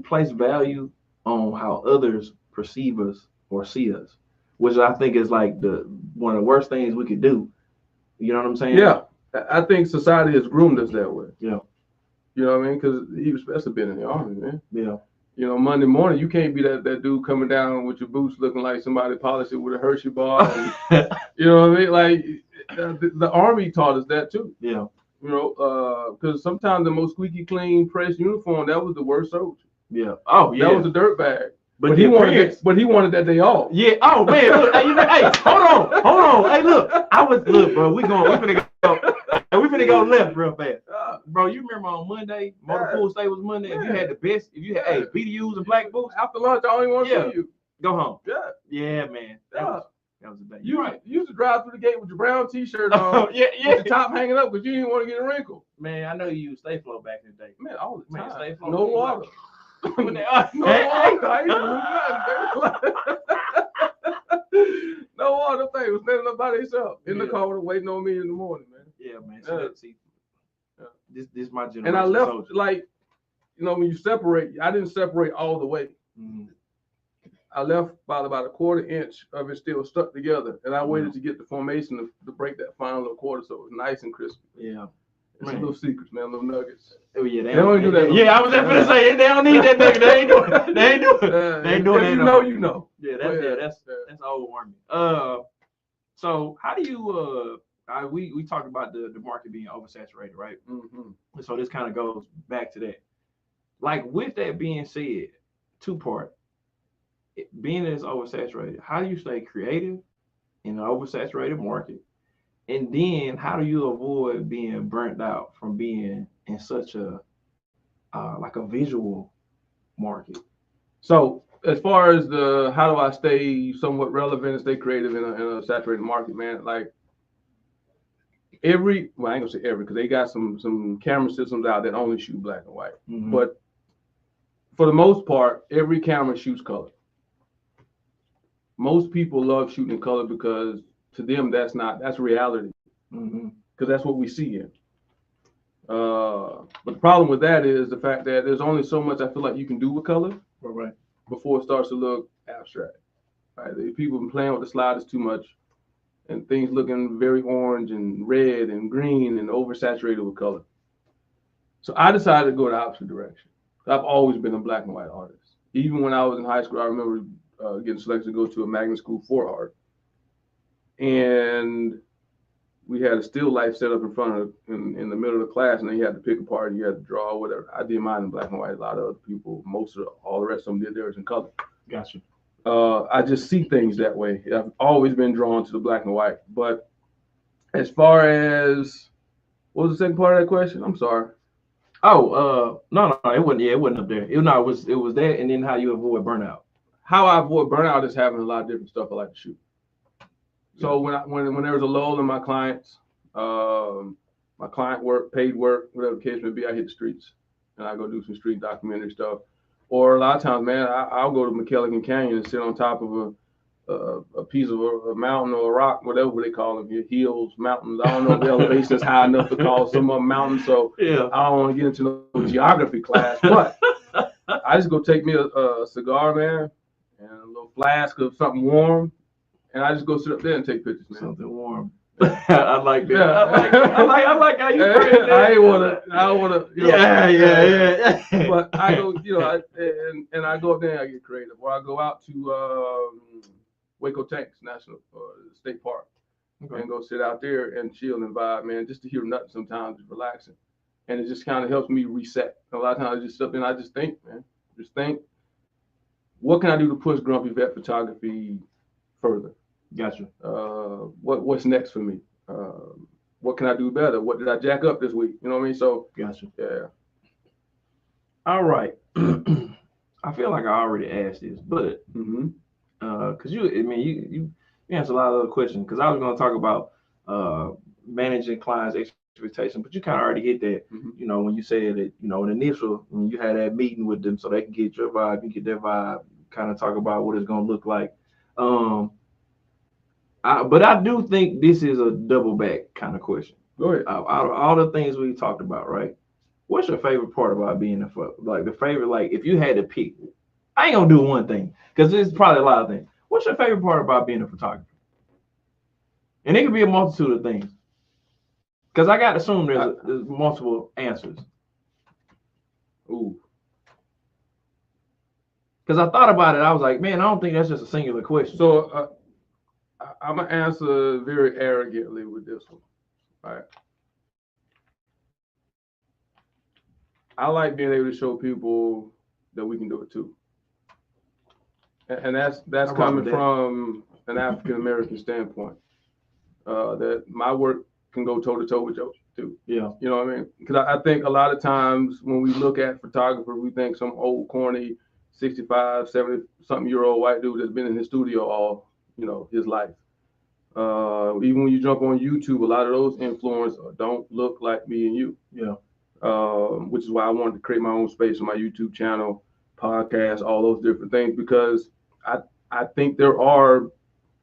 place value on how others perceive us or see us, which I think is like one of the worst things we could do. You know what I'm saying? Yeah, I think society has groomed us that way. Yeah. You know what I mean? Because he was supposed to be in the army, man. Yeah. You know, Monday morning, you can't be that dude coming down with your boots looking like somebody polished it with a Hershey bar. And, you know what I mean? Like, the Army taught us that too. Yeah. You know, because sometimes the most squeaky clean pressed uniform, that was the worst soldier. Yeah. Oh, yeah. That was a dirt bag. But he wanted that day off. Yeah. Oh man. Look, hey, hold on. Hey, look. Bro. We finna go left real fast. Bro, you remember on Monday, Motor Pool State was Monday. If you had the best, if you had BDUs and black boots after lunch, I don't even want to see you. Go home. Yeah. Yeah, man. That was the day. You used to drive through the gate with your brown T-shirt on, with the top hanging up because you didn't want to get a wrinkle. Man, I know you used Stay Flow back in the day. Man, all the time. Stay Flow. No water. No water. Thing was standing up by themselves in the car waiting on me in the morning, man. Yeah, man. So this is my generation. And I left like, you know, when you separate, I didn't separate all the way. Mm-hmm. I left about a quarter inch of it still stuck together, and I waited to get the formation to break that final little quarter so it was nice and crispy. Yeah. It's little secrets, man, little nuggets. Oh yeah, they don't do that. Yeah, I was just gonna say they don't need that nugget. They ain't doing that. You know. Yeah, that's old Army. So how do you we talked about the market being oversaturated, right? Mm-hmm. So this kind of goes back to that. Like with that being said, two-part. Being that it's oversaturated, how do you stay creative in an oversaturated market? And then how do you avoid being burnt out from being in such a like a visual market? So as far as how do I stay somewhat relevant and stay creative in a saturated market, man, like I ain't gonna say every, because they got some camera systems out that only shoot black and white. Mm-hmm. But for the most part, every camera shoots color. Most people love shooting in color because to them, that's reality. Because that's what we see in. But the problem with that is the fact that there's only so much I feel like you can do with color before it starts to look abstract. Right? People have been playing with the sliders too much, and things looking very orange and red and green and oversaturated with color. So I decided to go the opposite direction. I've always been a black and white artist. Even when I was in high school, I remember getting selected to go to a magnet school for art. And we had a still life set up in front of in the middle of the class, and then you had to pick a part, you had to draw, whatever. I did mine in black and white. A lot of other people, all the rest of them did theirs in color. Gotcha. I just see things that way. I've always been drawn to the black and white. But as far as, what was the second part of that question? I'm sorry. Oh, no, it wasn't. Yeah, it wasn't up there. It was that, and then how you avoid burnout. How I avoid burnout is having a lot of different stuff I like to shoot. So when there was a lull in my clients, my client work, paid work, whatever the case may be, I hit the streets and I go do some street documentary stuff. Or a lot of times, man, I'll go to McKellican Canyon and sit on top of a piece of a mountain or a rock, whatever they call them here, hills, mountains. I don't know if the elevation is high enough to call some of them mountains, so yeah. I don't want to get into no geography class, but I just go take me a cigar, man, and a little flask of something warm, and I just go sit up there and take pictures, man. Something warm. I like that. Yeah. I like how you phrase that. I don't wanna. Yeah. But I go, and I go up there and I get creative. Or I go out to Waco Tanks National State Park and go sit out there and chill and vibe, man. Just to hear nothing sometimes is relaxing, and it just kind of helps me reset. A lot of times I just sit up there and I just think, man. Just think, what can I do to push Grumpy Vet photography further? Gotcha. What's next for me? What can I do better? What did I jack up this week? You know what I mean? So gotcha. Yeah. All right. I feel like I already asked this, but because you answered a lot of other questions. Because I was going to talk about managing clients' expectations, but you kind of already hit that. You know, when you said that, in initial, when you had that meeting with them, so they can get your vibe, you get their vibe, kind of talk about what it's going to look like. But I do think this is a double back kind of question. Go ahead. Out of all the things we talked about, right? What's your favorite part about being the favorite? Like, if you had to pick, I ain't gonna do one thing because there's probably a lot of things. What's your favorite part about being a photographer? And it could be a multitude of things. Because I got to assume there's multiple answers. Ooh. Because I thought about it, I was like, man, I don't think that's just a singular question. So I'm gonna answer very arrogantly with this one. All right. I like being able to show people that we can do it too. And that's coming from an African American standpoint. That my work can go toe to toe with yours too. Yeah. You know what I mean? Because I think a lot of times when we look at photographers, we think some old corny 65, 70 something year old white dude that's been in his studio all his life. Even when you jump on YouTube, a lot of those influencers don't look like me and you. Yeah. Which is why I wanted to create my own space on my YouTube channel, podcast, all those different things, because I think there are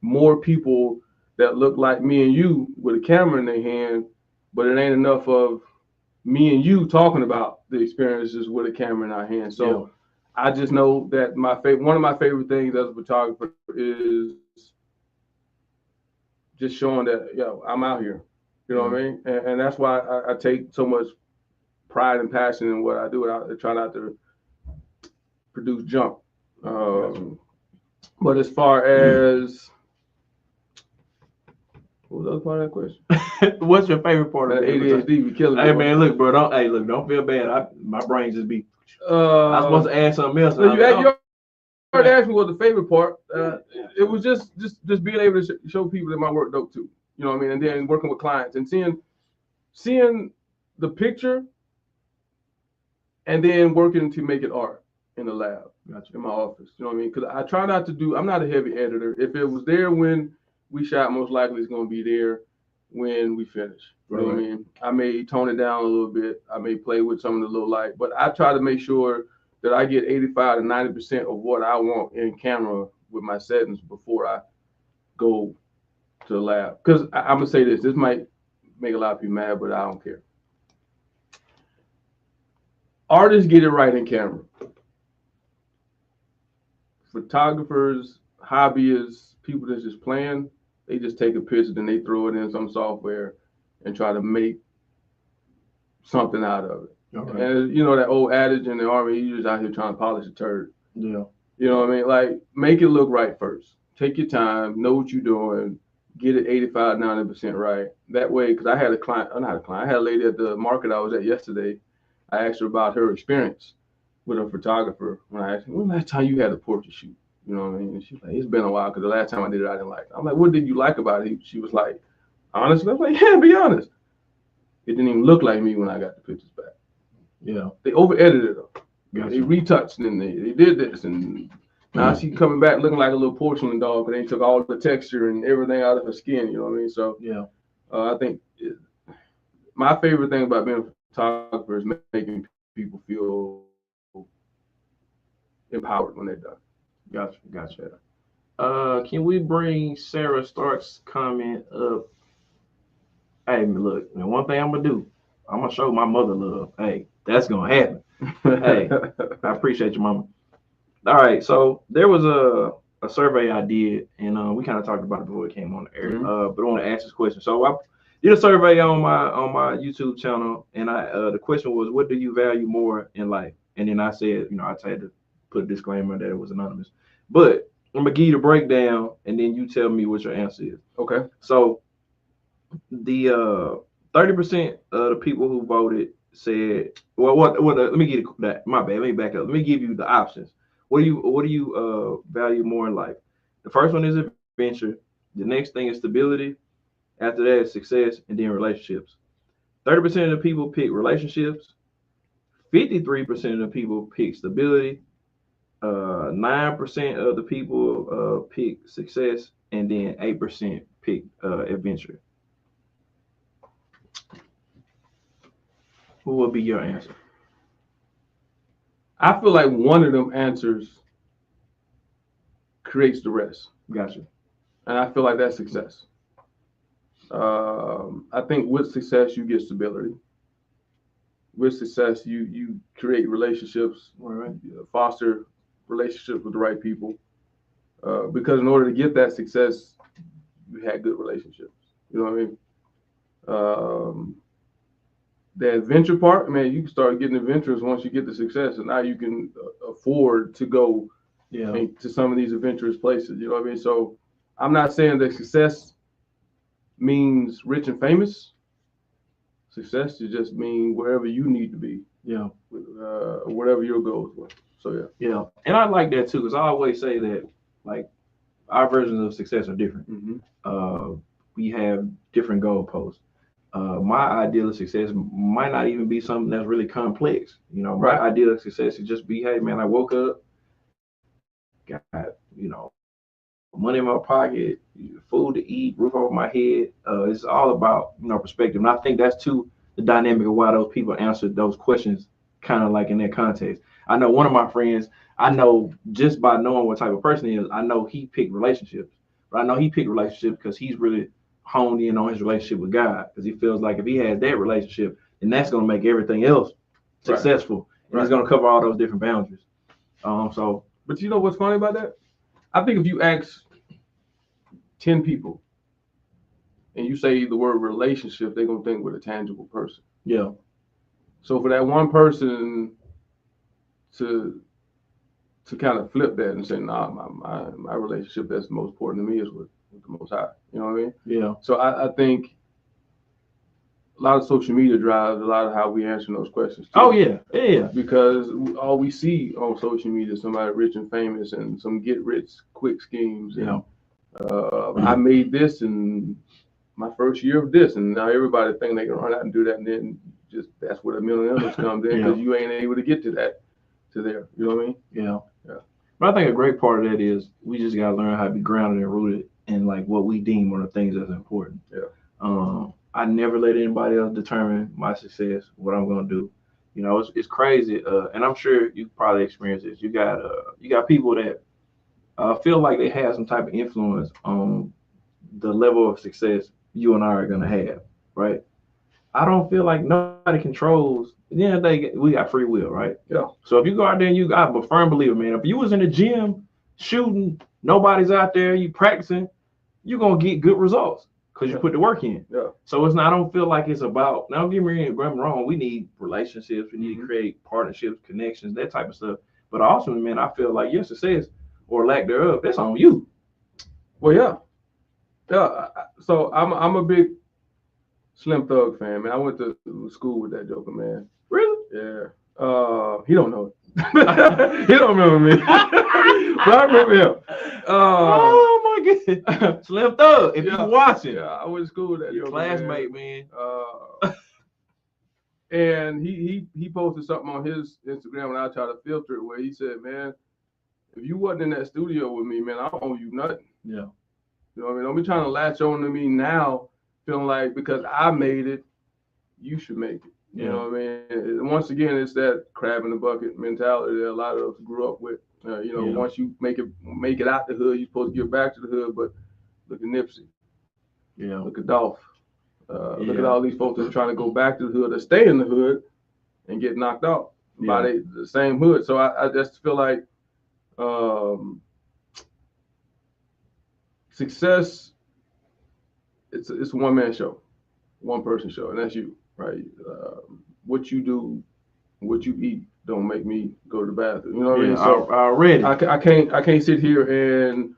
more people that look like me and you with a camera in their hand, but it ain't enough of me and you talking about the experiences with a camera in our hands. So yeah. I just know that one of my favorite things as a photographer is just showing that, I'm out here. You know what I mean? And that's why I take so much pride and passion in what I do. I try not to produce junk. But as far as what was the other part of that question? What's your favorite part of ADHD? Be killing me. Hey man, look, bro. Don't feel bad. My brain just be. I was supposed to add something else. So you already asked me what the favorite part. It was just being able to show people that my work dope too. You know what I mean? And then working with clients and seeing the picture, and then working to make it art in the lab, in my office. You know what I mean? Because I try not to do. I'm not a heavy editor. If it was there when we shot, most likely it's going to be there when we finish. You know what I mean? I may tone it down a little bit. I may play with some of the little light, but I try to make sure that I get 85 to 90% of what I want in camera with my settings before I go to the lab. Because I'm gonna say this. This might make a lot of people mad, but I don't care. Artists get it right in camera. Photographers, hobbyists, people that's just playing, they just take a picture, then they throw it in some software and try to make something out of it. Okay. And you know that old adage in the Army, you just out here trying to polish a turd. Yeah. You know what I mean? Like, make it look right first. Take your time, know what you're doing, get it 85, 90% right. That way, because I had a client, I had a lady at the market I was at yesterday. I asked her about her experience with a photographer. When I asked her, when last time you had a portrait shoot? You know what I mean? And she's like, it's been a while because the last time I did it, I didn't like it. I'm like, what did you like about it? She was like, honestly? I was like, yeah, be honest. It didn't even look like me when I got the pictures back. Yeah. They over-edited them. Gotcha. They retouched and they did this. And now she's coming back looking like a little porcelain dog because they took all the texture and everything out of her skin. You know what I mean? So yeah, I think my favorite thing about being a photographer is making people feel empowered when they're done. Gotcha. Can we bring Sarah Stark's comment up? Hey, look, man, one thing I'm gonna do, I'm gonna show my mother love. Hey, that's gonna happen. Hey, I appreciate you, mama. All right, so there was a survey I did, and we kind of talked about it before it came on the air. But I want to ask this question. So I did a survey on my YouTube channel, and the question was, what do you value more in life? And then I said, I had to put a disclaimer that it was anonymous. But I'm gonna give you the breakdown, and then you tell me what your answer is. Okay. So the 30% of the people who voted said, well, let me get that. My bad. Let me back up. Let me give you the options. What do you value more in life? The first one is adventure. The next thing is stability. After that is success, and then relationships. 30% of the people pick relationships. 53% of the people pick stability. 9% of the people pick success, and then 8% pick adventure. Who will be your answer? I feel like one of them answers creates the rest. Gotcha. And I feel like that's success. I think with success, you get stability. With success, you create relationships, right? Foster relationships with the right people. Because in order to get that success, you had good relationships. You know what I mean? The adventure part, man, you can start getting adventurous once you get the success, and now you can afford to go to some of these adventurous places. You know what I mean? So I'm not saying that success means rich and famous. Success to just mean wherever you need to be. Yeah. Whatever your goals were. So yeah. Yeah, and I like that too, because I always say that like our versions of success are different. Mm-hmm. We have different goalposts. My ideal of success might not even be something that's really complex. My ideal of success is just be, hey man, I woke up, got money in my pocket, food to eat, roof over my head. It's all about perspective, and I think that's too the dynamic of why those people answered those questions kind of like in that context. I know one of my friends, I know just by knowing what type of person he is, I know he picked relationships. But I know he picked relationships because he's really honed in on his relationship with God, because he feels like if he has that relationship, then that's going to make everything else successful. And he's going to cover all those different boundaries. But you know what's funny about that? I think if you ask 10 people and you say the word relationship, they're going to think with a tangible person. Yeah. So for that one person to kind of flip that and say, nah, my relationship that's most important to me is with the Most High. You know what I mean? Yeah. So I think a lot of social media drives a lot of how we answer those questions too. Oh yeah. Because all we see on social media is somebody rich and famous and some get rich quick schemes. Yeah. And, I made this in my first year of this, and now everybody think they can run out and do that, and then just that's where the millennials comes in, because you ain't able to get to that, to there. You know what I mean? Yeah. But I think a great part of that is we just gotta learn how to be grounded and rooted in like what we deem one of the things that's important. Yeah. I never let anybody else determine my success, what I'm gonna do. It's crazy, and I'm sure you probably experienced this. You got people that feel like they have some type of influence on the level of success you and I are gonna have, right? I don't feel like nobody controls. At the end of the day, we got free will, right? Yeah. So if you go out there and I'm a firm believer, man. If you was in the gym shooting, nobody's out there, you practicing, you're gonna get good results because you put the work in. Yeah. So it's not. I don't feel like it's about. Now, don't get me wrong. We need relationships. We need to create partnerships, connections, that type of stuff. But also, man, I feel like your success or lack thereof, that's on you. Well, yeah. So I'm a big Slim Thug fan, man. I went to school with that joker, man. Really? Yeah. He don't know it. He don't remember me. But I remember him. Oh my goodness. Slim Thug, if you're watching. Yeah, I went to school with that joker, classmate, man. And he posted something on his Instagram and I tried to filter it where he said, man, if you wasn't in that studio with me, man, I don't owe you nothing. Yeah. You know what I mean? Don't be trying to latch on to me now, feeling like because I made it, you should make it. You know what I mean? Once again, it's that crab in the bucket mentality that a lot of us grew up with. Once you make it out the hood, you're supposed to get back to the hood. But look at Nipsey. Yeah. Look at Dolph. Look at all these folks that are trying to go back to the hood or stay in the hood and get knocked out by the same hood. So I just feel like success, it's a one-man show, one-person show, and that's you, right? What you do, what you eat, don't make me go to the bathroom. You know what I mean? So already. I can't sit here and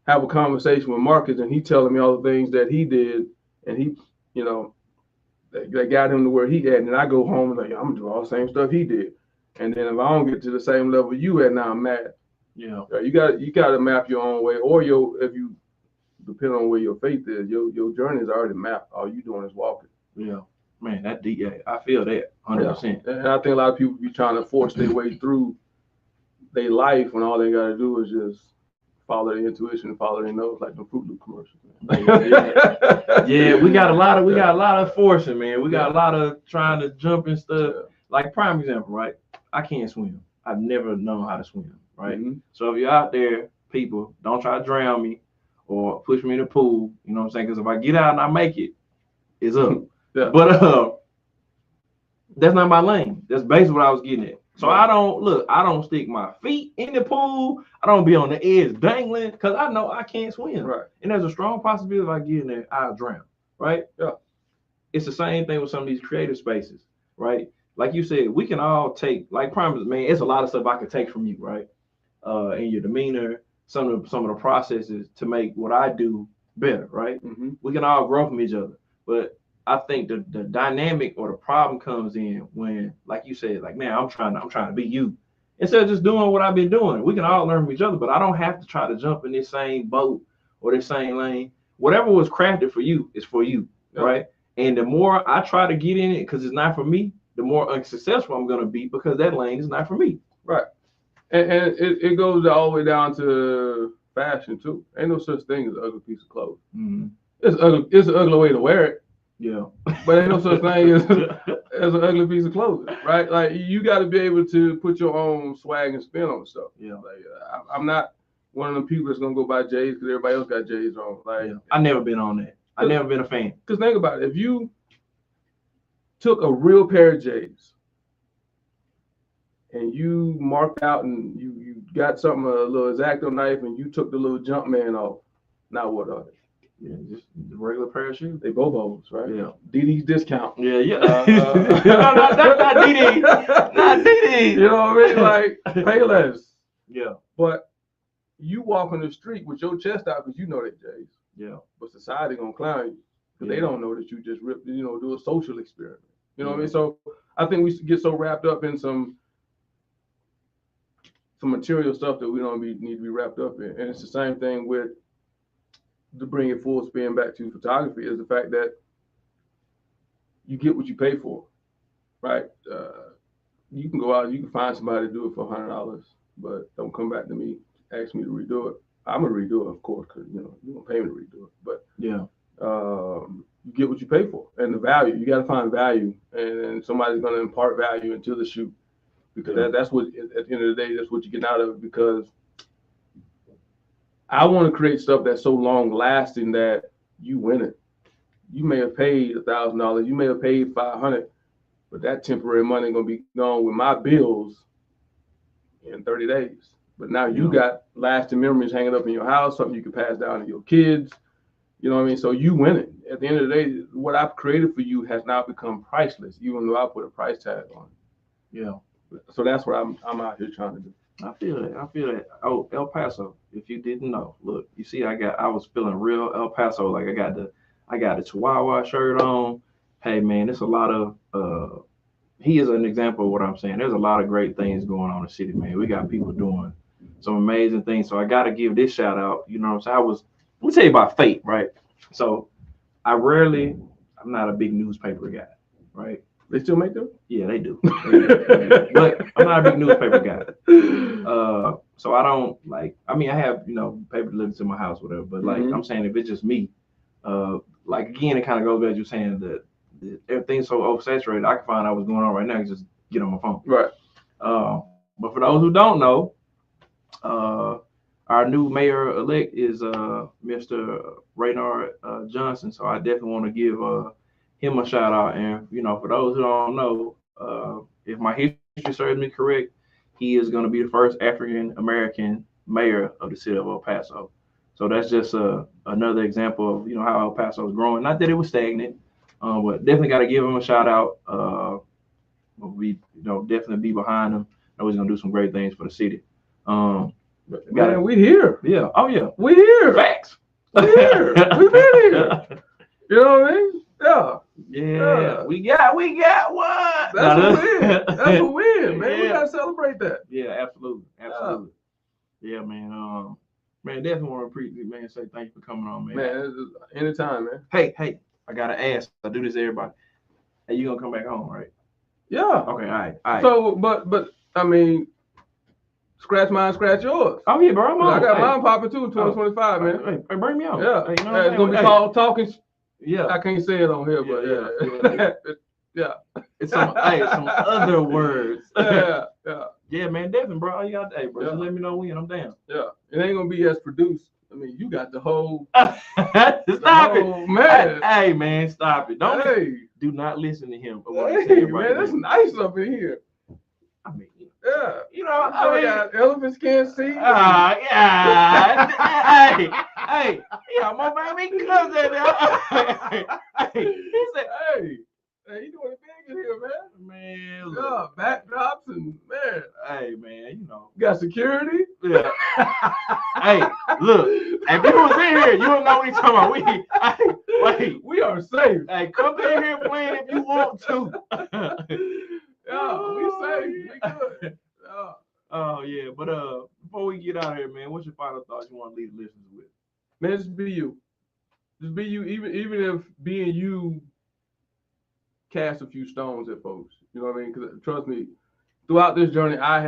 have a conversation with Marcus and he telling me all the things that he did and he, that got him to where he at, and then I go home and like, I'm gonna do all the same stuff he did, and then if I don't get to the same level you at, now I'm mad. Yeah. You got to map your own way, or if you depend on where your faith is, your journey is already mapped. All you doing is walking. Yeah. Man, that deep. Yeah, I feel that 100%. Yeah. And I think a lot of people be trying to force their way through their life when all they got to do is just follow their intuition and follow their nose, like the Fruit Loop commercials. Yeah, we got a lot of forcing, man. We got a lot of trying to jump and stuff. Yeah. Like prime example, right? I can't swim. I've never known how to swim, right? Mm-hmm. So if you're out there, people, don't try to drown me or push me in the pool. You know what I'm saying? Because if I get out and I make it, it's up. Yeah. But that's not my lane. That's basically what I was getting at. So I don't stick my feet in the pool. I don't be on the edge dangling because I know I can't swim. Right. And there's a strong possibility if I get in there, I'll drown. Right? Yeah. It's the same thing with some of these creative spaces, right? Like you said, we can all take, like prime, man, it's a lot of stuff I can take from you, right? In your demeanor, some of the processes to make what I do better, right? Mm-hmm. We can all grow from each other. But I think the dynamic or the problem comes in when, like you said, like, man, I'm trying to be you. Instead of just doing what I've been doing. We can all learn from each other, but I don't have to try to jump in this same boat or this same lane. Whatever was crafted for you is for you, right? And the more I try to get in it because it's not for me, the more unsuccessful I'm going to be because that lane is not for me. Right. And it goes all the way down to fashion, too. Ain't no such thing as an ugly piece of clothes. Mm-hmm. It's an ugly way to wear it. Yeah, but ain't no such thing as an ugly piece of clothing, right? Like you got to be able to put your own swag and spin on stuff. Yeah, like I'm not one of them people that's gonna go buy J's because everybody else got J's on. Like I never been on that. I never been a fan. Because think about it, if you took a real pair of J's and you marked out and you got something a little X-Acto knife and you took the little jump man off, now what are they? Yeah, just the regular pair of shoes. They Bobos, right? Yeah. DD's discount. Yeah. No, not DD. Not DD. You know what I mean? Like, pay less. Yeah. But you walk on the street with your chest out because you know they J's. Yeah. But society gonna clown you because they don't know that you just ripped, do a social experiment. You know what I mean? So I think we get so wrapped up in some material stuff that we don't need to be wrapped up in. And it's the same thing with, to bring it full spin back to photography, is the fact that you get what you pay for, right? You can go out, you can find somebody to do it for $100, but don't come back to me, ask me to redo it. I'm gonna redo it, of course, because you're gonna pay me to redo it. But you get what you pay for, and the value. You got to find value, and somebody's gonna impart value into the shoot, because that's what, at the end of the day, that's what you get out of it. Because I want to create stuff that's so long lasting that you win it. You may have paid $1,000, you may have paid $500, but that temporary money gonna be gone with my bills in 30 days. But now you got lasting memories hanging up in your house, something you can pass down to your kids. You know what I mean? So you win it. At the end of the day, what I've created for you has now become priceless, even though I put a price tag on it. Yeah. So that's what I'm out here trying to do. I feel that. Oh, El Paso. If you didn't know, look, you see, I was feeling real El Paso. Like I got the Chihuahua shirt on. Hey man, there's a lot of he is an example of what I'm saying. There's a lot of great things going on in the city, man. We got people doing some amazing things. So I gotta give this shout out. You know what I'm saying? Let me tell you about fate, right? So I'm not a big newspaper guy, right? They still make them? Yeah, they do. But I'm not a big newspaper guy. So I don't I have, paper delivered to my house, whatever. But I'm saying if it's just me, again, it kind of goes back to you saying that everything's so oversaturated. I can find out what's going on right now and just get on my phone. Right. But for those who don't know, our new mayor-elect is Mr. Raynard Johnson. So I definitely want to give him a shout out. And for those who don't know, if my history serves me correct, he is going to be the first African American mayor of the city of El Paso. So that's just another example of how El Paso is growing. Not that it was stagnant, but definitely got to give him a shout out. We definitely be behind him. I know he's going to do some great things for the city. Man, we here. Yeah. Oh yeah. We here. Facts. We here. We've been here. You know what I mean? Yeah. Yeah. We got what? That's a win. That's a win, man. Yeah. We gotta celebrate that. Yeah, absolutely. Yeah, man. Man, definitely want to appreciate, man. Say thank you for coming on, man. Man, anytime, man. Hey, I gotta ask. I do this to everybody. Hey, you gonna come back home, right? Yeah. Okay. All right. So, but I mean, scratch mine, scratch yours. Oh yeah, bro. I got mine popping too in 2025, man. Hey, bring me on. Yeah. Hey, it's gonna be called talking. Yeah. I can't say it on here, but yeah. It's some other words. Yeah. Yeah, man, definitely, bro. You got, bro. Yeah. Just let me know when. I'm down. Yeah. It ain't gonna be as produced. I mean, you got the whole. Stop it, man. Hey, man, stop it. Do not listen to him. Man, that's nice up in here. I mean, yeah. I got elephants can't see. Yeah. Hey, yeah, my baby comes in there. He said, hey, you doing it big in here, man. Man, yeah, backdrops and man. Hey, man, You got security? Yeah. Hey, look, if you was in here, you don't know what he's talking about. We are safe. Hey, come in here playing if you want to. Yeah, we safe. We good. Yeah. Oh yeah, but before we get out of here, man, what's your final thoughts you want to leave the listeners with? Man, just be you. Just be you. Even if being you cast a few stones at folks. You know what I mean? Because trust me, throughout this journey, I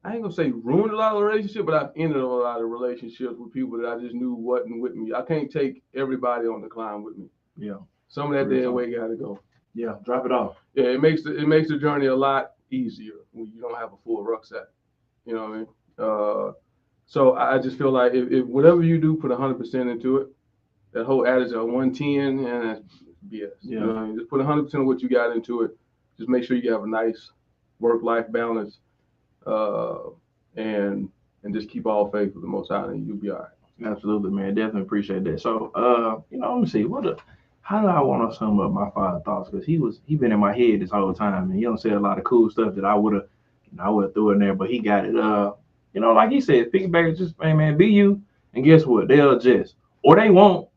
ain't gonna say ruined a lot of relationships, but I've ended a lot of relationships with people that I just knew wasn't with me. I can't take everybody on the climb with me. Yeah. Some of that dead weight gotta go. Yeah, drop it off. Yeah, it makes the journey a lot easier when you don't have a full rucksack. You know what I mean? So I just feel like if whatever you do, put 100% into it. That whole adage of 110, and that's BS. Yeah. You know what I mean? Just put 100% of what you got into it. Just make sure you have a nice work-life balance, and just keep all faith with the Most High, and you'll be all right. Absolutely, man. Definitely appreciate that. So, let me see. How do I want to sum up my father's thoughts? Because he been in my head this whole time, and he don't say a lot of cool stuff that I would have threw in there, but he got it. Like he said, piggyback, just hey man, be you, and guess what? They'll adjust, or they won't.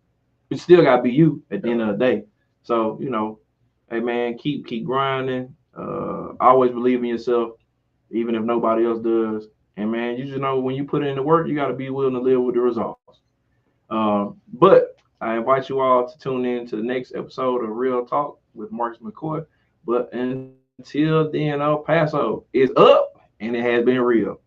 It still gotta be you at the end of the day. So hey man, keep grinding. Always believe in yourself, even if nobody else does. And man, you just know when you put in the work, you gotta be willing to live with the results. But I invite you all to tune in to the next episode of Real Talk with Marcus McCoy. But until then, El Paso is up, and it has been real.